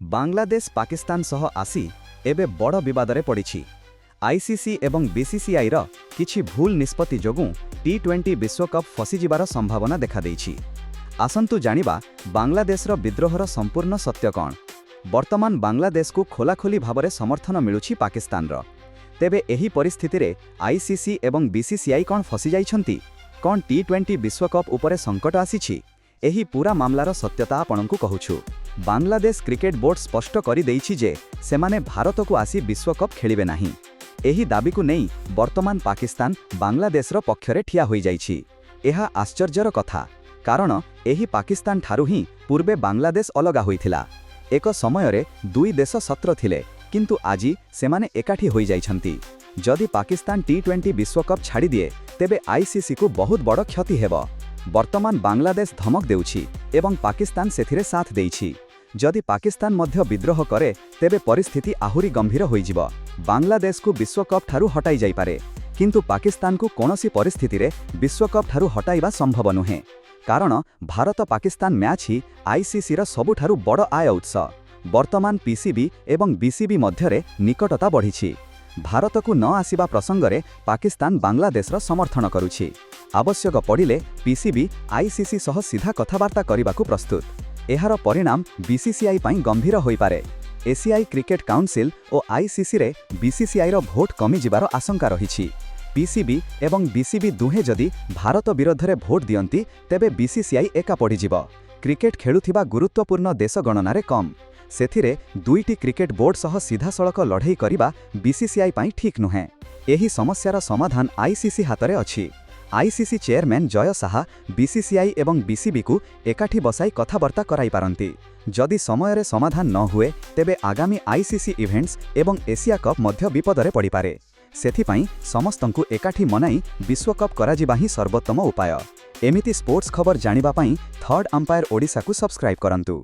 बांग्लादेश पाकिस्तान सह आसी एबे बड़ विवादरे पड़िछि। आईसीसी एवं बीसीसीआई रो किछि भूल निष्पत्ति जोगुं टी20 विश्वकप फसीजिबार संभावना देखा देइछि। आसंतु जानिबा बांग्लादेश रो विद्रोहर संपूर्ण सत्य कौन। वर्तमान बांग्लादेश को खोलाखोली भावरे समर्थन मिलुछि पाकिस्तान रो। तेबे एही परिस्थिति रे आईसीसी एवं बीसीसीआई कौन फसी जाइछंती? कौन टी20 विश्वकप उपरे संकट आसीछि? एही पूरा मामलार सत्यता आपणंकु कहूछु। बांग्लादेश क्रिकेट बोर्ड स्पष्ट करि देइछि जे सेमाने भारत को आसी विश्वकप खेलिबे नाही। एही दाबी को नहीं वर्तमान पाकिस्तान बांग्लादेशर पक्षरे ठिया होई जाइछि। एहा आश्चर्यर कथा, कारण एही पाकिस्तान ठारू ही पूर्वे बांग्लादेश अलगा होइथिला। एक समयरे दुई देश शत्रु थिले, किंतु आजी सेमाने एकाठी होई जाइछंती। जदि पाकिस्तान टी20 विश्वकप छाड़ी दिए तेबे आईसीसी को बहुत बड़ क्षति हेबो। वर्तमान बांग्लादेश धमक देउछि एवं पाकिस्तान सेथिरे साथ देइछि। जदि पाकिस्तान मध्य विद्रोह करे तेबे परिस्थिति आहुरी गंभीर होइजिबो। बांग्लादेश को विश्वकप ठारू हटाई जाई पारे, किंतु पाकिस्तान को कोनोसी परिस्थिति रे विश्वकप ठारू हटाइबा संभव नुहे, कारण भारत पाकिस्तान मैच ही आईसीसी रो सबुठारू बड़ आय उत्स। वर्तमान पीसीबी एवं बीसीबी मध्यरे निकटता बढ़िछि। भारत को न आसिबा प्रसंगरे पाकिस्तान बांग्लादेश रो समर्थन करुछि। आवश्यक पड़िले पीसीबी आईसीसी सह सीधा कथबार्ता करिबाकू प्रस्तुत। एहार परिणाम बीसीसीआई पाई गंभीर होई पारे। एशियाई क्रिकेट काउंसिल और आईसीसी रे बीसीसीआई रो भोट कमी जिबार आशंका रहिछि। पीसीबी एवं बीसीबी दुहे जदि भारत विरोध रे भोट दियंती तेबे बीसीसीआई एका पड़ी जिवो। क्रिकेट खेलुथिबा गुरुत्वपूर्ण देश गणनारे कम। सेथिरे दुईटी क्रिकेट बोर्ड सह सीधा सड़क लड़ाई करिबा बीसीसीआई पाई ठीक नुहे। एही समस्यार समाधान आईसीसी हातरे अछि। आईसीसी चेयरमैन जय साहा बीसीसीआई एवं बीसीबी को एकाठी बसाई कथबार्ता कराई पारंती। जदि समयरे समाधान न हुए तेबे आगामी आईसीसी इवेंट्स एवं एशिया कप मध्य विपदरे पड़ी पारे। सेथिपाई समस्तंकु एकाठी मनाई विश्वकप कराजिबा ही सर्वोत्तम उपाय। एमिति स्पोर्ट्स खबर जानिबा पाई थर्ड अंपायर ओडिशा को सब्सक्राइब करंतु।